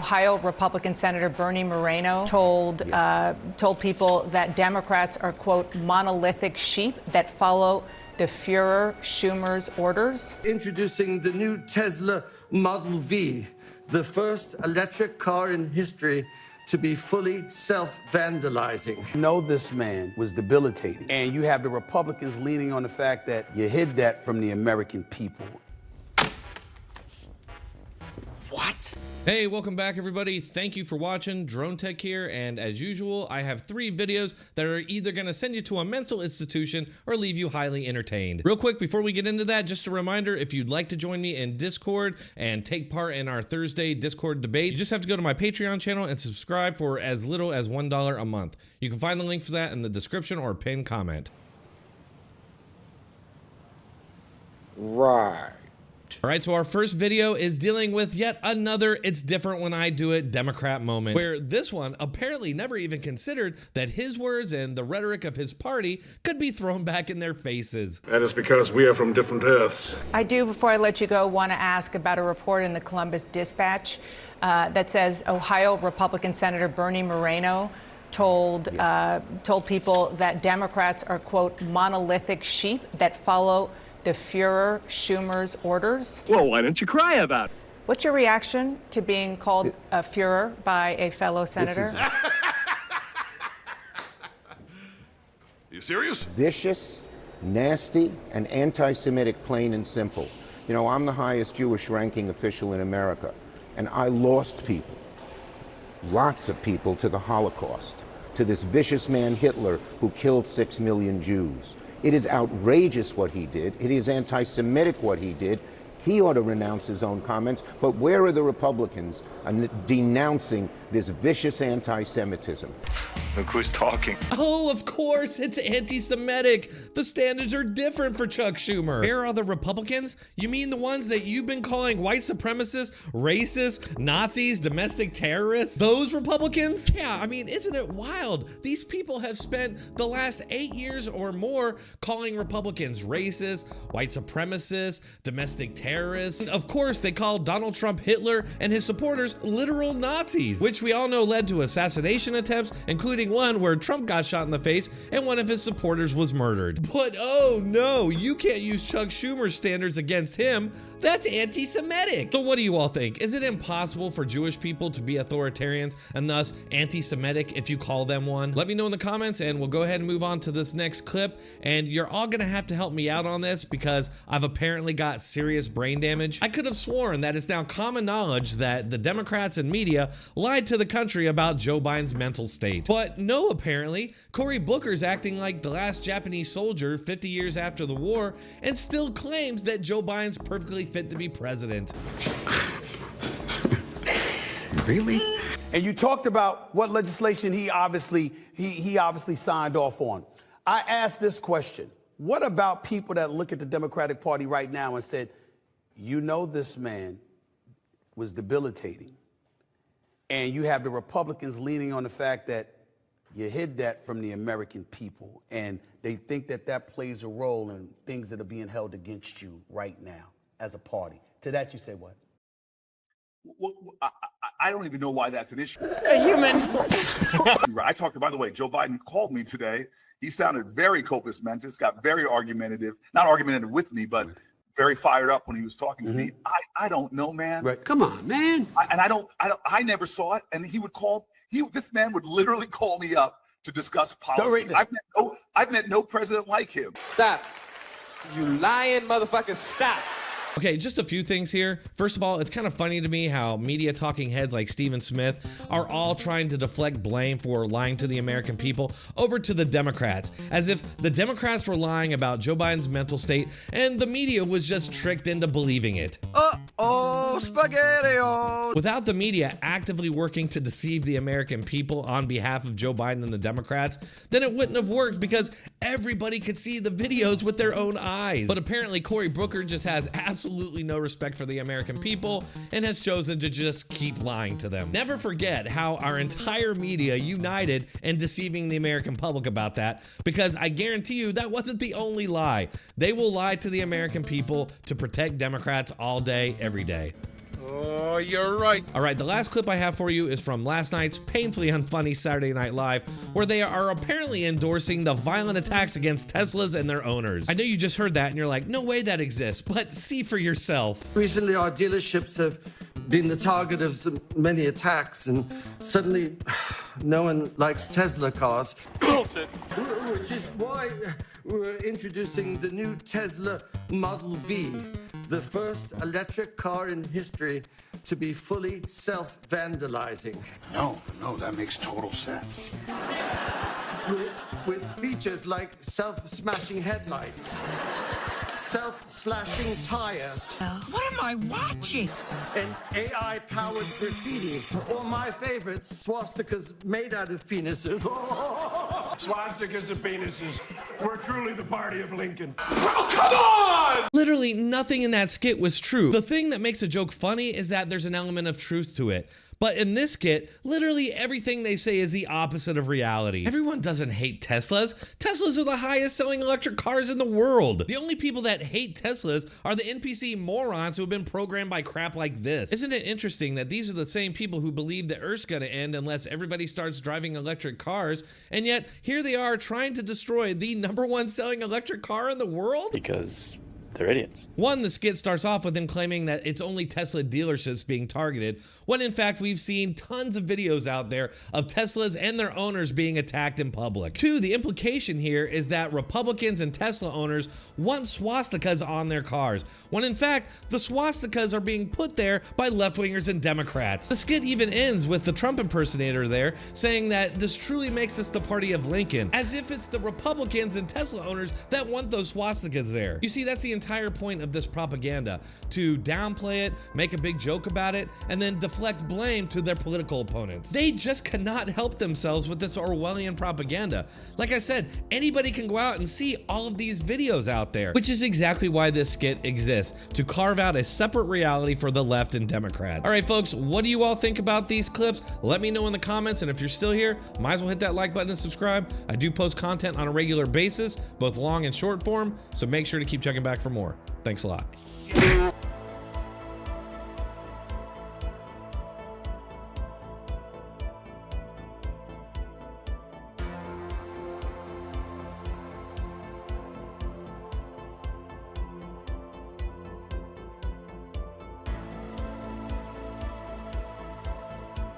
Ohio Republican Senator Bernie Moreno told people that Democrats are, quote, monolithic sheep that follow the Führer Schumer's orders. Introducing the new Tesla Model V, the first electric car in history to be fully self-vandalizing. You know this man was debilitating, and you have the Republicans leaning on the fact that you hid that from the American people. What? Hey, welcome back everybody. Thank you for watching. Dronetek here, and as usual, I have 3 videos that are either going to send you to a mental institution or leave you highly entertained. Real quick, before we get into that, just a reminder, if you'd like to join me in Discord and take part in our Thursday Discord debate, you just have to go to my Patreon channel and subscribe for as little as $1 a month. You can find the link for that in the description or pinned comment. Right. All right, so our first video is dealing with yet another "it's different when I do it" Democrat moment, where this one apparently never even considered that his words and the rhetoric of his party could be thrown back in their faces. That is because we are from different earths. I do, before I let you go, want to ask about a report in the Columbus Dispatch that says Ohio Republican Senator Bernie Moreno told people that Democrats are, quote, monolithic sheep that follow the Führer Schumer's orders. Well, why don't you cry about it? What's your reaction to being called a Führer by a fellow senator? Are you serious? Vicious, nasty, and anti-Semitic, plain and simple. You know, I'm the highest Jewish ranking official in America, and I lost people, lots of people, to the Holocaust, to this vicious man Hitler who killed 6 million Jews. It is outrageous what he did. It is anti-Semitic what he did. He ought to renounce his own comments. But where are the Republicans denouncing this vicious anti-Semitism? Look who's talking. Oh, of course, it's anti-Semitic. The standards are different for Chuck Schumer. Where are the Republicans? You mean the ones that you've been calling white supremacists, racists, Nazis, domestic terrorists? Those Republicans? Yeah, I mean, isn't it wild? These people have spent the last 8 years or more calling Republicans racist, white supremacists, domestic terrorists. And of course, they call Donald Trump Hitler and his supporters literal Nazis, which we all know led to assassination attempts, including one where Trump got shot in the face and one of his supporters was murdered. But oh no, you can't use Chuck Schumer's standards against him. That's anti-Semitic. So what do you all think? Is it impossible for Jewish people to be authoritarians and thus anti-Semitic if you call them one? Let me know in the comments and we'll go ahead and move on to this next clip. And you're all gonna have to help me out on this because I've apparently got serious brain damage. I could have sworn that it's now common knowledge that the Democrats and media lied to the country about Joe Biden's mental state. But no, apparently, Cory Booker's acting like the last Japanese soldier 50 years after the war and still claims that Joe Biden's perfectly fit to be president. Really? And you talked about what legislation he obviously signed off on. I asked this question. What about people that look at the Democratic Party right now and said, you know this man was debilitating, and you have the Republicans leaning on the fact that you hid that from the American people, and they think that that plays a role in things that are being held against you right now as a party. To that you say what? Well, I don't even know why that's an issue. A human. I talked to, by the way, Joe Biden called me today. He sounded very compos mentis, got very argumentative, not argumentative with me, but very fired up when he was talking to me. I don't know, man. Right. Come on, man. I never saw it. And he would call, this man would literally call me up to discuss policy. I've met no president like him. Stop. You lying motherfucker, stop. Okay, just a few things here. First of all, it's kind of funny to me how media talking heads like Stephen Smith are all trying to deflect blame for lying to the American people over to the Democrats, as if the Democrats were lying about Joe Biden's mental state and the media was just tricked into believing it. Uh-oh, spaghetti-o! Without the media actively working to deceive the American people on behalf of Joe Biden and the Democrats, then it wouldn't have worked because everybody could see the videos with their own eyes. But apparently Cory Booker just has absolutely no respect for the American people and has chosen to just keep lying to them. Never forget how our entire media united in deceiving the American public about that, because I guarantee you that wasn't the only lie. They will lie to the American people to protect Democrats all day, every day. Oh, you're right. All right, the last clip I have for you is from last night's painfully unfunny Saturday Night Live, where they are apparently endorsing the violent attacks against Teslas and their owners. I know you just heard that and you're like, no way that exists, but see for yourself. Recently, our dealerships have been the target of many attacks, and suddenly no one likes Tesla cars. Bullshit. Which is why we're introducing the new Tesla Model V, the first electric car in history to be fully self-vandalizing. No, that makes total sense. With features like self-smashing headlights, self-slashing tires, What am I watching? and AI-powered graffiti, or my favorite, swastikas made out of penises. Swastikas and penises. We're truly the party of Lincoln. Literally nothing in that skit was true. The thing that makes a joke funny is that there's an element of truth to it. But in this skit, literally everything they say is the opposite of reality. Everyone doesn't hate Teslas. Teslas are the highest selling electric cars in the world. The only people that hate Teslas are the NPC morons who have been programmed by crap like this. Isn't it interesting that these are the same people who believe the Earth's gonna end unless everybody starts driving electric cars, and yet here they are trying to destroy the #1 selling electric car in the world? Because they're idiots. One, the skit starts off with them claiming that it's only Tesla dealerships being targeted, when in fact we've seen tons of videos out there of Teslas and their owners being attacked in public. Two, the implication here is that Republicans and Tesla owners want swastikas on their cars, when in fact the swastikas are being put there by left-wingers and Democrats. The skit even ends with the Trump impersonator there saying that this truly makes us the party of Lincoln, as if it's the Republicans and Tesla owners that want those swastikas there. You see, that's the entire point of this propaganda, to downplay it, make a big joke about it, and then deflect blame to their political opponents. They just cannot help themselves with this Orwellian propaganda. Like I said, anybody can go out and see all of these videos out there, which is exactly why this skit exists, to carve out a separate reality for the left and Democrats. All right, folks, what do you all think about these clips? Let me know in the comments, and if you're still here, might as well hit that like button and subscribe. I do post content on a regular basis, both long and short form, so make sure to keep checking back for more. Thanks a lot.